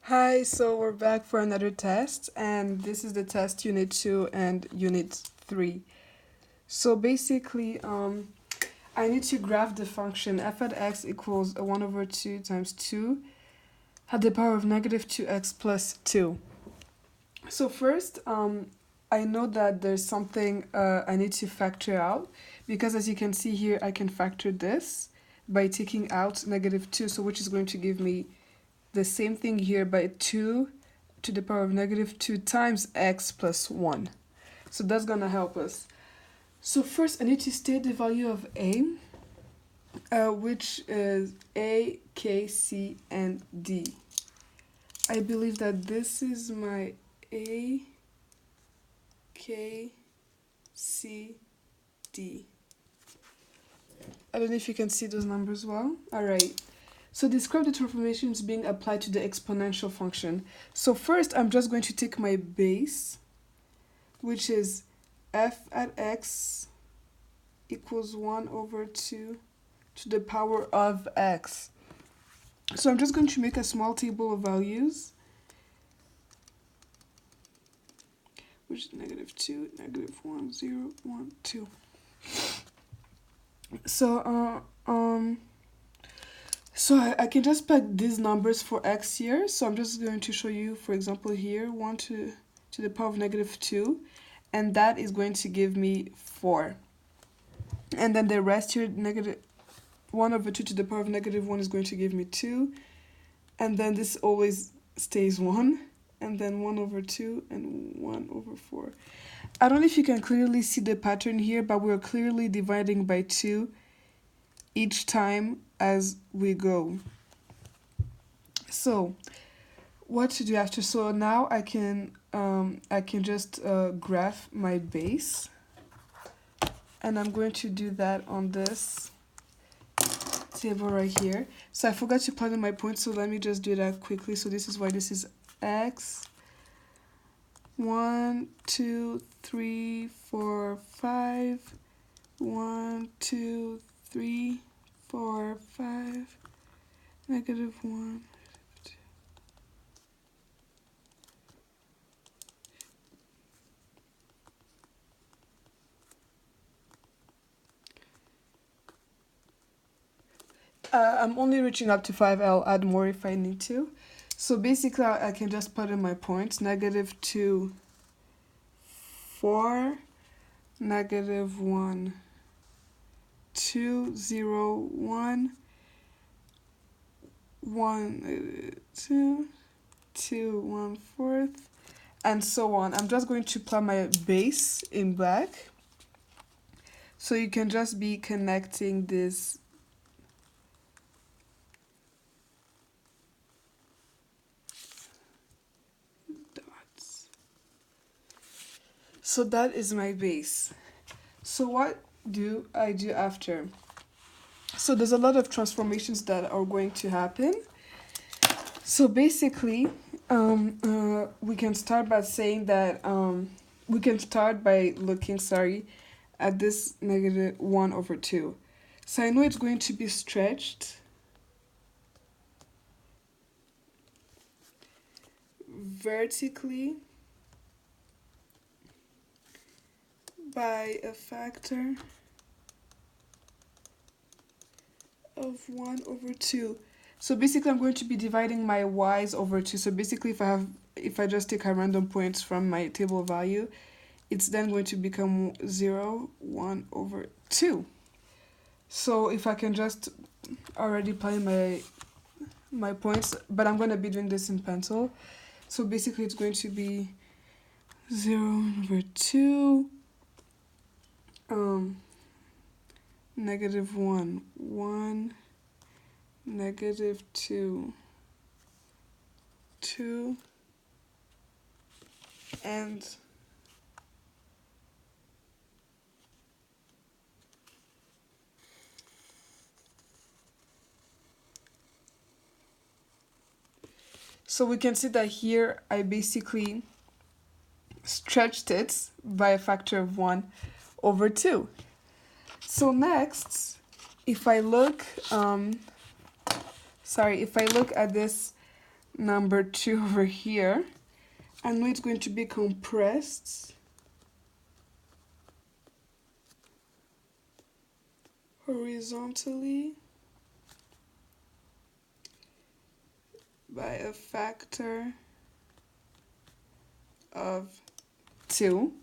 Hi, so we're back for another test, and this is the test Unit 2 and Unit 3. So basically, I need to graph the function f at x equals 1 over 2 times 2 at the power of negative 2x plus 2. So first, I know that there's something I need to factor out, because as you can see here, I can factor this by taking out negative 2, so which is going to give me the same thing here by 2 to the power of negative 2 times x plus 1. So that's going to help us. So first I need to state the value of a, which is a, k, c, and d. I believe that this is my a, k, c, d. I don't know if you can see those numbers well. Alright. So describe the transformations being applied to the exponential function. So first I'm just going to take my base, which is f at x equals 1 over 2 to the power of x. So I'm just going to make a small table of values, which is negative 2, negative 1, 0, 1, 2. So I can just put these numbers for x here. So I'm just going to show you, for example, here 1 to the power of negative 2, and that is going to give me 4. And then the rest here, negative 1 over 2 to the power of negative 1 is going to give me 2. And then this always stays 1. And then 1 over 2 and 1 over 4. I don't know if you can clearly see the pattern here, but we're clearly dividing by 2 each time as we go. So what to do after? So now I can just graph my base, and I'm going to do that on this table right here. So I forgot to plug in my points, so let me just do that quickly. So this is why this is x 1 2 3 4 5 1 2 3 4 5 negative 1. I'm only reaching up to 5. I'll add more if I need to. So basically, I can just put in my points. Negative 2, 4, negative 1, 2, 0, 1, 1, 2, 2, 1 fourth, and so on. I'm just going to plot my base in black. So you can just be connecting this dots. So that is my base. So what do I do after? So there's a lot of transformations that are going to happen. So basically, we can start by saying that we can start by looking, at this negative 1 over 2. So I know it's going to be stretched vertically by a factor of 1 over 2. So basically I'm going to be dividing my y's over 2. So basically if I just take a random points from my table value, it's then going to become 0, 1 over 2. So if I can just already play my points, but I'm going to be doing this in pencil. So basically it's going to be 0 over 2, negative 1, 1, negative 2, 2, and so we can see that here I basically stretched it by a factor of 1 over 2. So next, if I look at this number 2 over here. I know it's going to be compressed horizontally by a factor of 2.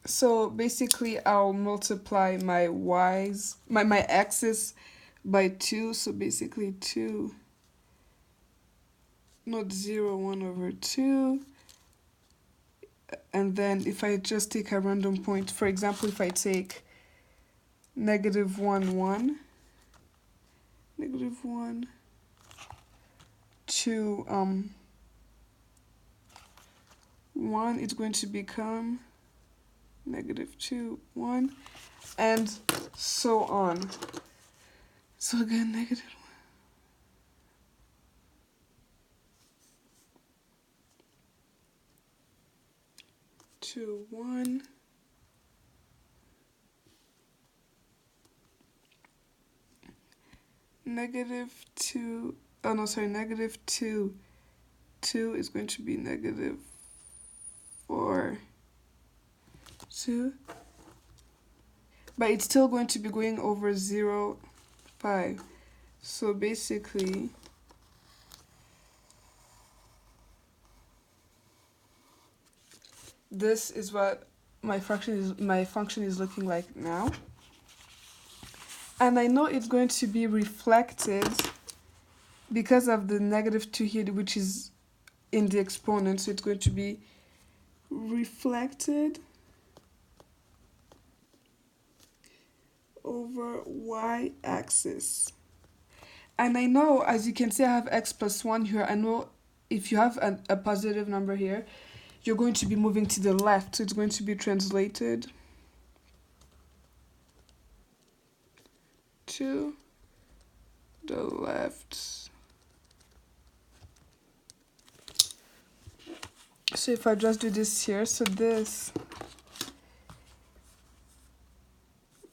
So basically I'll multiply my y's, my x's by 2, so basically 2, not 0, 1 over 2. And then if I just take a random point, for example, if I take negative 1, 1, negative 1, 2, 1, it's going to become negative 2, 1, and so on. So again, negative 1. 2, 1. Negative 2, oh no, sorry, negative 2. 2 is going to be negative 4, 2. But it's still going to be going over 0, 5. So basically, this is what my function is looking like now. And I know it's going to be reflected because of the negative 2 here, which is in the exponent. So it's going to be reflected over y-axis. And I know, as you can see, I have x plus 1 here. I know if you have a positive number here, you're going to be moving to the left. So it's going to be translated to the left. So if I just do this here, so this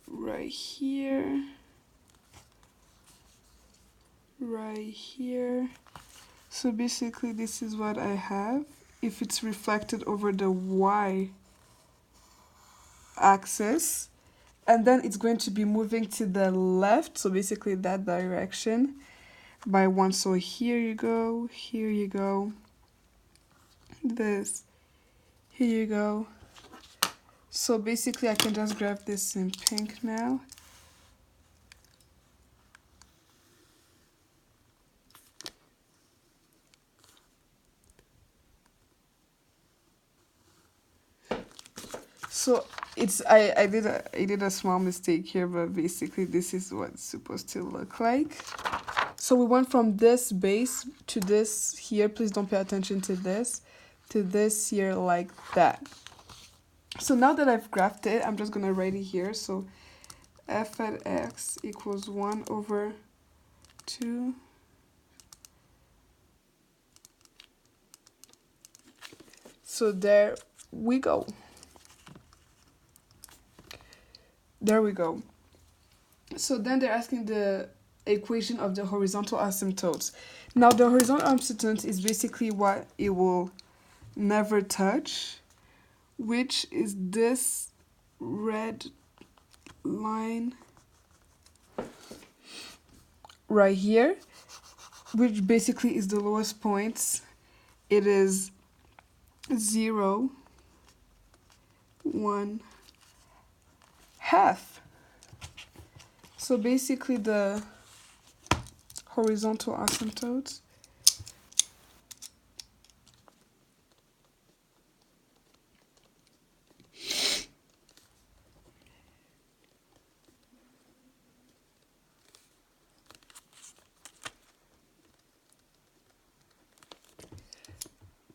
right here, right here. So basically this is what I have if it's reflected over the y-axis. And then it's going to be moving to the left, so basically that direction, by 1. So here you go, this, here you go. So basically I can just grab this in pink now. So it's I did a small mistake here, but basically this is what it's supposed to look like. So we went from this base to this here. Please don't pay attention to this here like that. So now that I've graphed it, I'm just gonna write it here. So f at x equals 1 over 2 . So there we go. There we go. So then they're asking the equation of the horizontal asymptotes. Now the horizontal asymptote is basically what it will never touch, which is this red line right here, which basically is the lowest points. It is 0, 1, half. So basically the horizontal asymptotes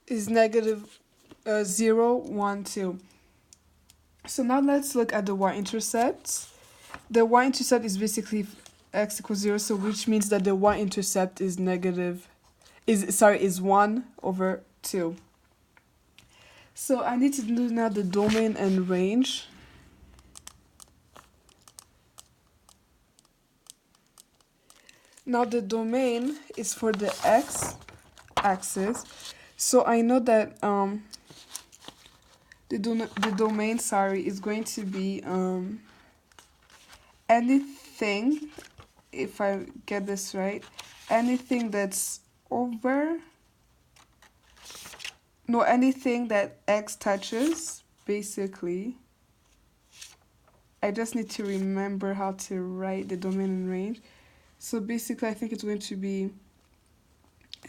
is negative 0, 1, 2. So now let's look at the y-intercept. The y-intercept is basically x equals 0, so which means that the y-intercept is is 1 over 2. So I need to do now the domain and range. Now the domain is for the x-axis, so I know that the domain, sorry, is going to be anything, if I get this right, anything that's over, no, anything that x touches, basically. I just need to remember how to write the domain and range. So basically, I think it's going to be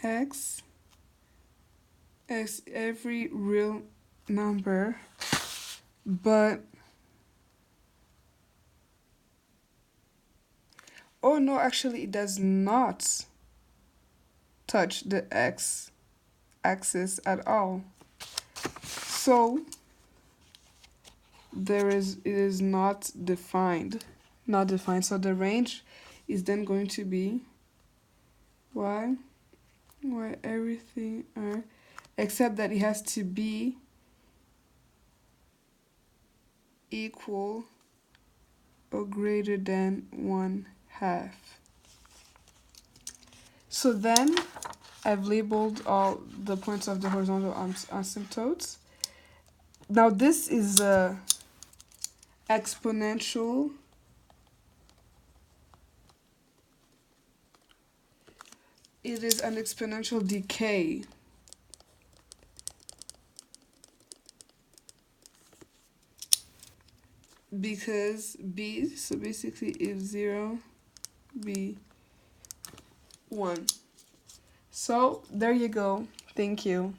x every real number, but oh no, actually it does not touch the x axis at all. So it is not defined. So the range is then going to be y everything are, except that it has to be equal or greater than 1/2. So then I've labeled all the points of the horizontal asymptotes. Now this is a exponential it is an exponential decay. Because b, so basically if 0, b, 1. So there you go. Thank you.